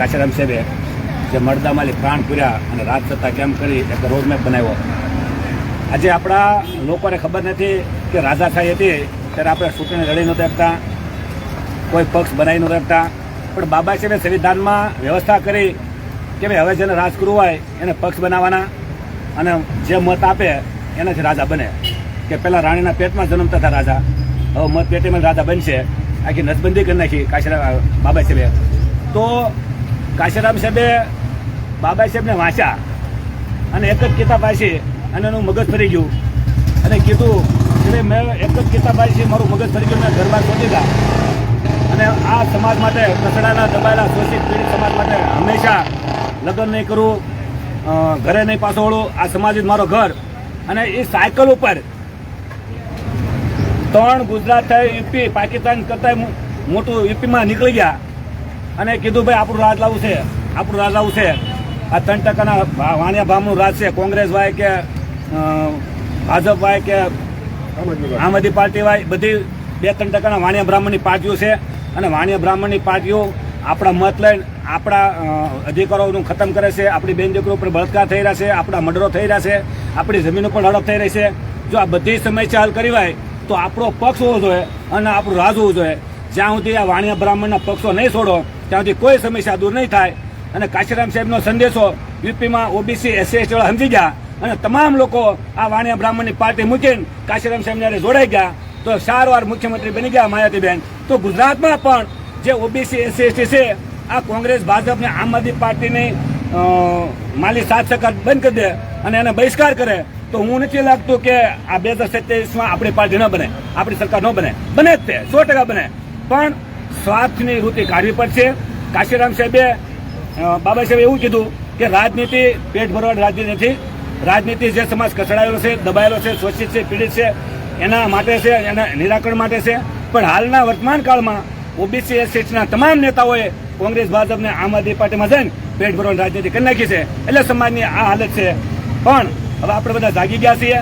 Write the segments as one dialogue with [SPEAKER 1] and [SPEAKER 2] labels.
[SPEAKER 1] કાશીરામ સાહેબે જે મળદામાલી પ્રાણ પૂર્યા અને રાજસત્તા કેમ કરી એક રોડમેપ બનાવ્યો. આજે આપણા લોકોને ખબર નથી કે રાજાશાહી હતી ત્યારે આપણે ચૂંટણી લડી નહોતા શકતા, કોઈ પક્ષ બનાવી નહોતા શકતા, પણ બાબા સાહેબે સંવિધાનમાં વ્યવસ્થા કરી કે ભાઈ હવે જેને રાજ કરવું હોય એને પક્ષ બનાવવાના અને જે મત આપે એનાથી રાજા બને. કે પહેલાં રાણીના પેટમાં જન્મતા હતા રાજા, હવે મત પેટીમાં રાજા બનશે. આખી નસબંધી કરી નાખી બાબા સાહેબે. તો કાશીરામ સાહેબે બાબા સાહેબને વાંચ્યા અને એક જ કિતાબ વાંચી અને એનું મગજ ફરી ગયું અને કીધું કે મેં એક જ કિતાબ વાંચી, મારું મગજ ફરી ગયું, મેં ઘરમાં શોધી દીધા અને આ સમાજ માટે, કચડાના દબાયેલા શોષિત પીડિત સમાજ માટે હંમેશા લગ્ન નહીં કરવું, ઘરે નહીં પાછો વળવું, આ સમાજ જ મારો ઘર. અને એ સાયકલ ઉપર 3 ગુજરાત થઈ યુપી પાકિસ્તાન કરતા મોટું યુપીમાં નીકળી ગયા અને કીધું ભાઈ આપણું રાજ લાવવું છે, આપણું રાજ લાવવું છે. આ 3% વાણિયા ભામનું રાજ છે. કોંગ્રેસ હોય કે ભાજપ હોય કે આમ આદમી પાર્ટી હોય, બધી 2-3% વાણિયા બ્રાહ્મણની પાર્ટીઓ છે. અને વાણિયા બ્રાહ્મણની પાર્ટીઓ આપણા મત લઈને આપણા અધિકારોનું ખતમ કરે છે, આપણી બેન દીકરીઓ ઉપર બળાત્કાર થઈ રહ્યા છે, આપણા મર્ડરો થઈ રહ્યા છે, આપણી જમીનો પર હડપ થઈ રહી છે. જો આ બધી સમસ્યા હલ કરી હોય તો આપણો પક્ષ હોવો જોઈએ અને આપણું રાજ હોવું જોઈએ. જ્યાં સુધી આ વાણિયા બ્રાહ્મણના પક્ષો નહીં છોડો ત્યાં સુધી કોઈ સમસ્યા દૂર નહીં થાય. અને કાશીરામ સાહેબનો સંદેશો યુપીમાં ઓબીસી SC ST વાળા સમજી ગયા અને તમામ લોકો આ વાણિયા બ્રાહ્મણની પાર્ટી મૂકીને કાશીરામ સાહેબ જ્યારે જોડાઈ ગયા તો 4 વાર મુખ્યમંત્રી બની ગયા માયાવતીબેન. તો ગુજરાતમાં પણ જે ઓબીસી SC ST છે આ કોંગ્રેસ ભાજપ ને આમ આદમી પાર્ટીની માલી 7% બંધ કરી દે અને એને બહિષ્કાર કરે તો હું નથી લાગતું કે આ 2027માં આપણી પાર્ટી ન બને, આપણી સરકાર ન બને. બને જ તે 100% બને, પણ સ્વાર્થની વૃત્તિ કાઢવી પડશે. કાશીરામ સાહેબે બાબા સાહેબે એવું કીધું કે રાજનીતિ પેટ ભરવાની રાજનીતિ નથી. રાજનીતિ જે સમાજ કચડાયેલો છે, દબાયેલો છે, શોષિત છે, પીડિત છે એના માટે છે, એના નિરાકરણ માટે છે. પણ હાલના વર્તમાન કાળમાં ઓબીસી SC તમામ નેતાઓએ કોંગ્રેસ ભાજપને આમ આદમી પાર્ટીમાં જઈને પેટ ભરવાની રાજનીતિ કરી નાખી છે. એટલે સમાજની આ હાલત છે. પણ હવે આપણે બધા જાગી ગયા છીએ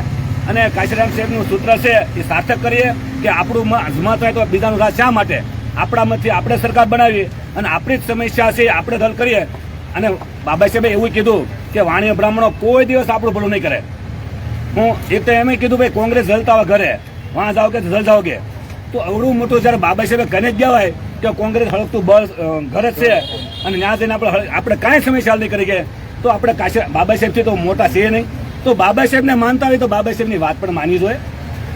[SPEAKER 1] અને કાશીરામ સાહેબનું સૂત્ર છે એ સાર્થક કરીએ કે આપણું મત હોય તો બીજાનું રાજ શા માટે? આપણા મતથી આપણે સરકાર બનાવી અને આપણી જ સમસ્યા છે આપણે હલ કરીએ. અને બાબા સાહેબે એવું કીધું કે વાણિયા બ્રાહ્મણો કોઈ દિવસ આપણું ભલું નહીં કરે. હું એક તો એમ કીધું ભાઈ કોંગ્રેસ જલતા હોય ઘરે, વહાં જાઓ કે જલ જાઓ કે. તો અવડું મોટું જયારે બાબા સાહેબે કને જ ગયા હોય કે કોંગ્રેસ હળગતું બળ ઘર જ છે અને ત્યાં જઈને આપણે કાંઈ સમસ્યા હલ નહીં કરી કે તો આપણે બાબા સાહેબથી તો મોટા છીએ નહીં. તો બાબા સાહેબને માનતા હોય તો બાબા સાહેબની વાત પણ માનવી જોઈએ.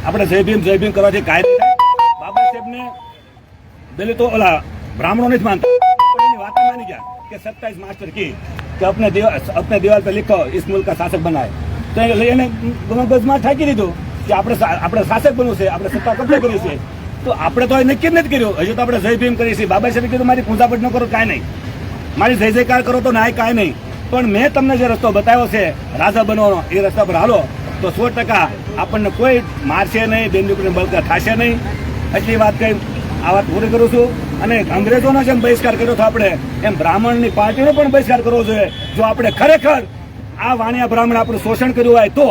[SPEAKER 1] આપણે જય ભીમ કરવાથી કાંઈ નહીં થાય. બાબા સાહેબને દલિતો ઓલા બ્રાહ્મણો નથી માનતા, પણ એની વાત માની ગયા કે 27 માસ્ટર કી કે अपने दीवार पे लिखो इस मुल्क का शासक बनाए. તો એને મગજમાં ઠાકી દીધું કે આપણે શાસક બનવું છે, આપણે સત્તા કબજે કરવી છે. તો આપણે તો નક્કી જ નથી કર્યું. હજુ તો આપણે જય ભીમ કરીએ છીએ. બાબા સાહેબે કીધું મારી પૂજાપટ ન કરો કાંઈ નહીં, મારી જય જયકાર કરો તો નાય કાંઈ નહીં, પણ મેં તમને જે રસ્તો બતાવ્યો છે રાજા બનવાનો એ રસ્તા પર હાલો તો 100% આપણને કોઈ મારશે નહીં, બેન દીકરીને બળતરા થશે નહીં. એટલી વાત કહી આ વાત પૂરી કરું છું. અને અંગ્રેજોનો જેમ બહિષ્કાર કર્યો હતો આપણે, એમ બ્રાહ્મણની પાર્ટીનો પણ બહિષ્કાર કરવો જોઈએ. જો આપણે ખરેખર આ વાણિયા બ્રાહ્મણ આપણું શોષણ કર્યું હોય તો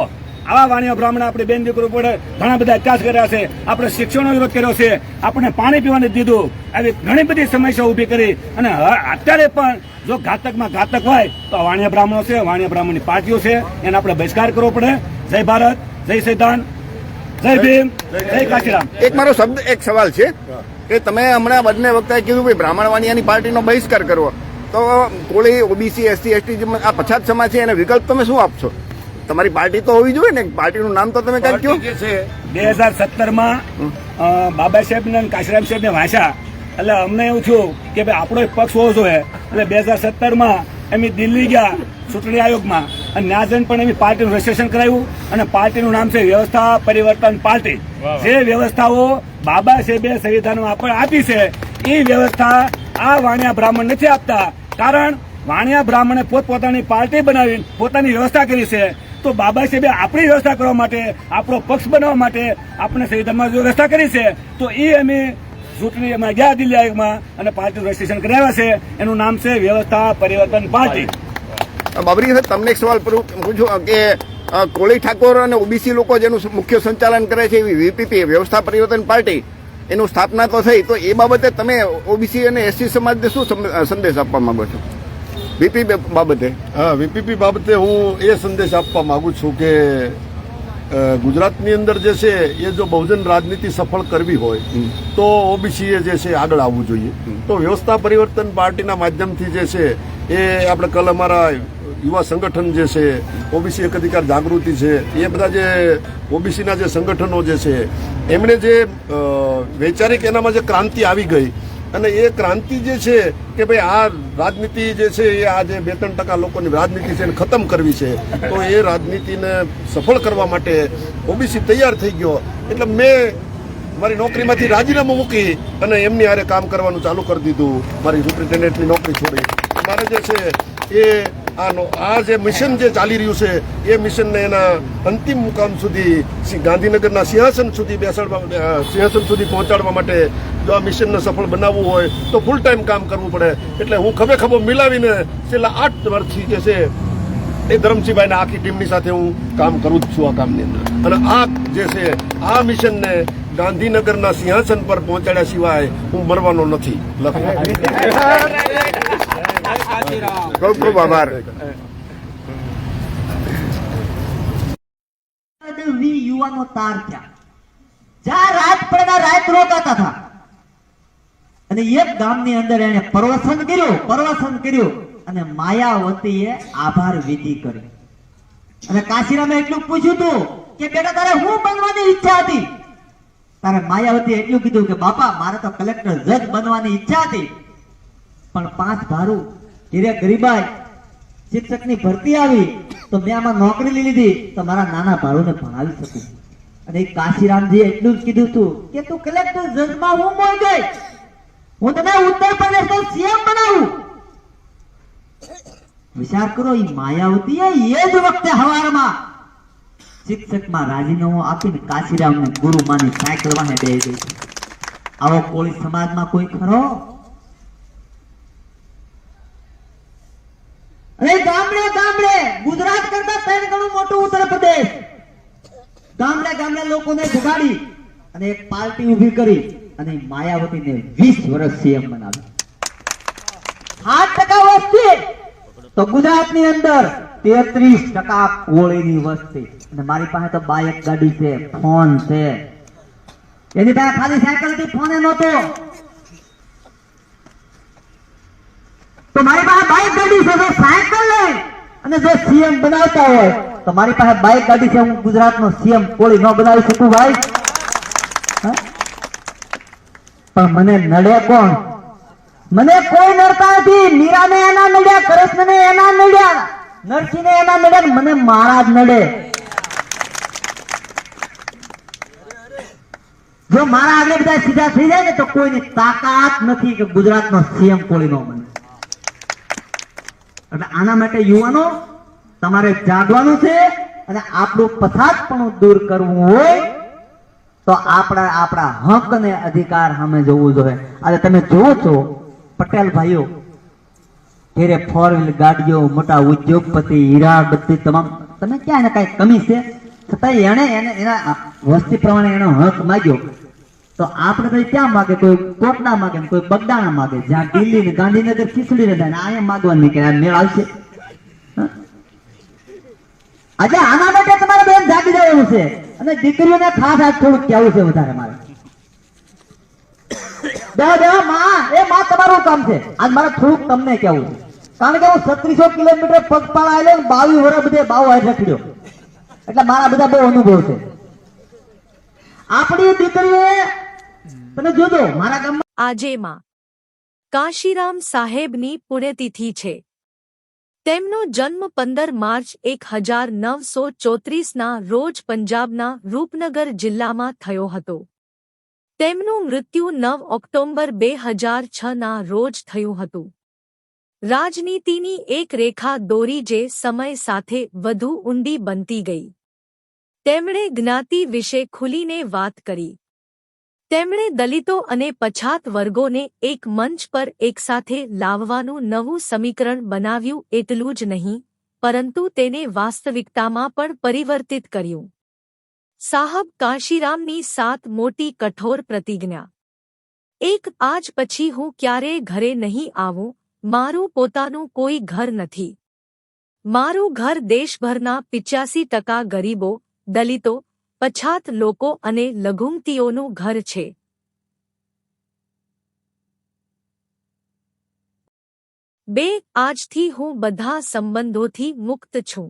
[SPEAKER 1] આવા વાણિયા બ્રાહ્મણ આપણી બેન દીકરીઓ પર ઘણા બધા અત્યાચાર કર્યા છે, આપણે શિક્ષણનો વિરોધ કર્યો છે, આપણે પાણી પીવાનું દીધું, આવી ઘણી બધી સમસ્યાઓ ઊભી કરી. અને અત્યારે પણ જો ઘાતકમાં ઘાતક હોય તો વાણિયા બ્રાહ્મણો છે, વાણિયા બ્રાહ્મણની પાર્ટીઓ છે, એને આપણે બહિષ્કાર કરવો પડે. જય ભારત, જય સંવિધાન, જય ભીમ, જય કાશીરામ.
[SPEAKER 2] એક મારો એક સવાલ છે કે તમે હમણાં બંને વખતે કીધું ભાઈ બ્રાહ્મણ વાણિયાની પાર્ટીનો બહિષ્કાર કરવો, તો કોળી ઓબીસી SC ST આ પછાત સમાજ છે એને વિકલ્પ તમે શું આપશો? તમારી પાર્ટી તો હોવી જોઈએ ને, પાર્ટીનું નામ તો તમે કઈ કહો.
[SPEAKER 1] 2017માં બાબા સાહેબ ને કાશીરામ સાહેબ ને વાંચ્યા એટલે અમને એવું થયું કે ભાઈ આપણો એક પક્ષ હોવો જોઈએ. એટલે 2017માં એમ દિલ્હી ગયા ચૂંટણી આયોગમાં અને ત્યાં જઈને પણ એમની પાર્ટીનું રજીસ્ટ્રેશન કરાવ્યું અને પાર્ટીનું નામ છે વ્યવસ્થા પરિવર્તન પાર્ટી. જે વ્યવસ્થાઓ બાબા સાહેબે સંવિધાનમાં આપણે આપી છે એ વ્યવસ્થા આ વાણિયા બ્રાહ્મણ નથી આપતા. કારણ વાણિયા બ્રાહ્મણે પોતપોતાની પાર્ટી બનાવીને પોતાની વ્યવસ્થા કરી છે. તો બાબા સાહેબે આપણી વ્યવસ્થા કરવા માટે, આપણો પક્ષ બનાવવા માટે આપણે સંવિધાનમાં વ્યવસ્થા કરી છે. તો એ અમે ચૂંટણી એમાં ગયા દિલ્હી આયોગમાં અને પાર્ટીનું રજીસ્ટ્રેશન કરાવ્યા છે. એનું નામ છે વ્યવસ્થા પરિવર્તન પાર્ટી.
[SPEAKER 2] બાબરી સાહેબ, તમને એક સવાલ પૂછું કે કોળી ઠાકોર અને ઓબીસી લોકો જેનું મુખ્ય સંચાલન કરે છે એવી VPP વ્યવસ્થા પરિવર્તન પાર્ટી એનું સ્થાપના તો થઈ, તો એ બાબતે તમે ઓબીસી અને SC સમાજને શું સંદેશ આપવા માંગો છો? વીપી બાબતે
[SPEAKER 3] હા, વીપીપી બાબતે હું એ સંદેશ આપવા માંગુ છું કે ગુજરાતની અંદર જે છે એ જો બહુજન રાજનીતિ સફળ કરવી હોય તો ઓબીસી જે છે આગળ આવવું જોઈએ. તો વ્યવસ્થા પરિવર્તન પાર્ટીના માધ્યમથી જે છે એ આપણે કલ અમારા યુવા સંગઠન જે છે ઓબીસી એક અધિકાર જાગૃતિ છે એ બધા જે ઓબીસીના જે સંગઠનો જે છે એમણે જે વૈચારિક એનામાં જે ક્રાંતિ આવી ગઈ અને એ ક્રાંતિ જે છે કે ભાઈ આ રાજનીતિ જે છે એ આ જે 2-3% લોકોની રાજનીતિ છે એને ખતમ કરવી છે, તો એ રાજનીતિને સફળ કરવા માટે ઓબીસી તૈયાર થઈ ગયો. એટલે મેં મારી નોકરીમાંથી રાજીનામું મૂકી અને એમની હારે કામ કરવાનું ચાલુ કરી દીધું. મારી સુપ્રિન્ટેન્ડન્ટની નોકરી છોડી મારે જે છે એ આ જે મિશન જે ચાલી રહ્યું છે એ મિશનને એના અંતિમ મુકામ સુધી ગાંધીનગરના સિંહાસન સુધી સિંહાસન સુધી પહોંચાડવા માટે જો આ મિશનને સફળ બનાવવું હોય તો ફૂલ ટાઈમ કામ કરવું પડે. એટલે હું ખભે મિલાવીને છેલ્લા 8 વર્ષથી જે છે એ ધરમસિંહભાઈના આખી ટીમની સાથે હું કામ કરું જ છું આ કામની અંદર. અને આ જે છે આ મિશનને ગાંધીનગરના સિંહાસન પર પહોંચાડ્યા સિવાય હું મરવાનો નથી.
[SPEAKER 2] ખૂબ ખૂબ આભાર.
[SPEAKER 4] 20 યુવાનો તાર થયા, જ્યાં રાત પડના રાત રોકાતા હતા. અને એક ગામની અંદર એને પ્રવસન કર્યું અને માયાવતીએ આભાર વિધિ કરી. અને કાશીરામે એટલું પૂછ્યું હતું કે બેટા તારે શું બનવાની ઈચ્છા હતી? તારે માયાવતીએ એટલું કીધું કે બાપા મારે તો કલેક્ટર જજ બનવાની ઈચ્છા હતી, પણ 5 ભારું ધીરે ગરીબાઈ શિક્ષકની ભરતી આવી તો મેં આમાં નોકરી લીધી તો મારા નાના ભાડુને ભણાવી શકું. અને કાશીરામજી એટલું જ કીધું હતું કે તું કલેક્ટર જજમાં હું મોઈ ગઈ, હું તને ઉત્તર પ્રદેશનો સીએમ બનાવું. વિચાર કરો, એ માયાવતીએ એ જ વખતે હવારમાં શિક્ષકમાં રાજીનામું આપીને કાશીરામને ગુરુ માની સાયકલ વાહે બેસી ગઈ. આવો કોળી સમાજમાં કોઈ ખરો? અરે ગામડે ગુજરાત કરતા 3 ગણું મોટું ઉત્તર પ્રદેશ. ગામડે લોકોને જગાડી અને એક પાર્ટી ઊભી કરી અને માયાવતીને 20 વર્ષ સીએમ બનાવી. 8% વસ્તી તો ગુજરાતની અંદર 33% કોળીની વસ્તી. અને મારી પાસે તો બાઇક ગાડી છે, ફોન છે. એની પાસે ખાલી સાયકલ થી ફોન નહોતો, તો મારી પાસે બાઇક ગાડી છે. સાયકલ લઈ અને જો સીએમ બનાવતા હોય તો મારી પાસે બાઇક ગાડી છે, હું ગુજરાતનો સીએમ કોળી ન બનાવી શકું ભાઈ? પણ મને નડે કોણ? મને કોઈ નડતા નથી. મીરાને એના નડ્યા, કૃષ્ણને એના નડ્યા, નરસિંહને એના નડ્યા, મને મારા જ નડે. જો મારા આગળ બધા સીધા થઈ જાય ને તો કોઈની તાકાત નથી કે ગુજરાતનો સીએમ કોળી નો બને. એટલે આના માટે યુવાનો તમારે જાગવાનું છે અને આપણું પછાતપણું દૂર કરવું હોય તો આપણા હક અને અધિકાર સામે જોવું જોઈએ. આજે તમે જોવો છો પટેલ ભાઈઓ ઘેરે 4-વ્હીલ ગાડીઓ, મોટા ઉદ્યોગપતિ, હીરા બત્તી તમામ, તમે ક્યાં એને કઈ કમી છે? છતાં એને એના વસ્તી પ્રમાણે એનો હક માગ્યો તો આપણે તો ક્યાં માગે? કોઈ કોટડા માગે, કોઈ બગદાણા માગે, જ્યાં દિલ્હી ને ગાંધીનગર ખીચડી ને થાય અહીંયા માગવાનું નહીં કે આ મેળ આવશે. આજે આના માટે તમારે બેન જાગી જવાનું છે. અને દીકરીઓને ખાસ આજ થોડુંક કહેવું છે વધારે મારે. માં તમારું કામ છે. આજ મારે થોડુંક તમને કહેવું છે, કારણ કે હું 3600 કિલોમીટર પગપાળા આવેલો, 22 વર્ષ બધે 22 રખડ્યો, એટલે મારા બધા બહુ અનુભવ છે. આપણી દીકરીએ તમે જોજો મારા ગામમાં
[SPEAKER 5] આજે માં કાશીરામ સાહેબની પુણ્યતિથિ છે. તેમનો જન્મ 15 માર્ચ 1934 ના રોજ પંજાબના રૂપનગર જિલ્લામાં થયો હતો. તેમનું મૃત્યુ 9 ઓક્ટોબર 2006 ના રોજ થયું હતું. રાજનીતિની એક રેખા દોરી જે સમય સાથે વધુ ઊંડી બનતી ગઈ. તેમણે જ્ઞાતિ વિશે ખુલીને વાત કરી. તેમણે દલિતો અને પછાત વર્ગોને એક મંચ પર એકસાથે લાવવાનું નવું સમીકરણ બનાવ્યું. એટલું જ નહીં, પરંતુ તેને વાસ્તવિકતામાં પણ પરિવર્તિત કર્યું. સાહબ કાશીરામની 7 મોટી કઠોર પ્રતિજ્ઞા. 1. આજ પછી હું ક્યારેય ઘરે નહીં આવું, મારું પોતાનું કોઈ ઘર નથી. મારું ઘર દેશભરના 85% ગરીબો, દલિતો, પછાત લોકો અને લઘુમતીઓનું ઘર છે. 2 આજથી હું બધા સંબંધોથી મુક્ત છું.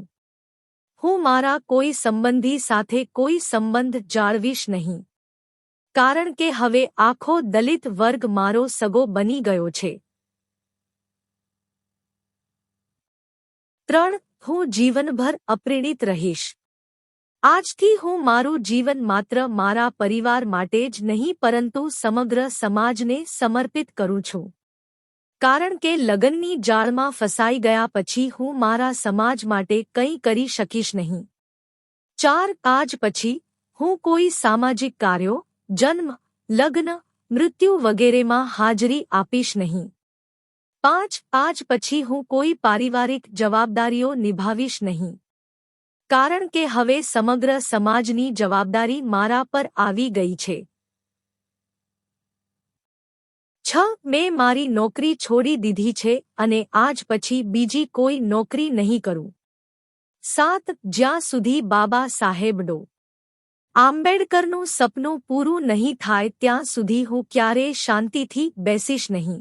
[SPEAKER 5] હું મારા કોઈ સંબંધી સાથે કોઈ સંબંધ જાળવીશ નહીં, કારણ કે હવે આખો દલિત વર્ગ મારો સગો બની ગયો છે. 3 હું જીવનભર અપ્રેરિત રહીશ. આજથી હું મારું જીવન માત્ર મારા પરિવાર માટે જ નહીં પરંતુ સમગ્ર સમાજને સમર્પિત કરું છું, કારણ કે લગ્નની જાળમાં ફસાઈ ગયા પછી હું મારા સમાજ માટે કંઈ કરી શકીશ નહીં. 4 આજ પછી હું કોઈ સામાજિક કાર્યો, જન્મ, લગ્ન, મૃત્યુ વગેરેમાં હાજરી આપીશ નહીં. 5 આજ પછી હું કોઈ પારિવારિક જવાબદારીઓ નિભાવીશ નહીં, કારણ કે હવે સમગ્ર સમાજની જવાબદારી મારા પર આવી ગઈ છે. 6 મેં મારી નોકરી છોડી દીધી છે અને આજ પછી બીજી કોઈ નોકરી નહીં કરું. 7 જ્યાં સુધી બાબા સાહેબ ડો. આંબેડકરનું સપનું પૂરું નહીં થાય ત્યાં સુધી હું ક્યારેય શાંતિથી બેસીશ નહીં.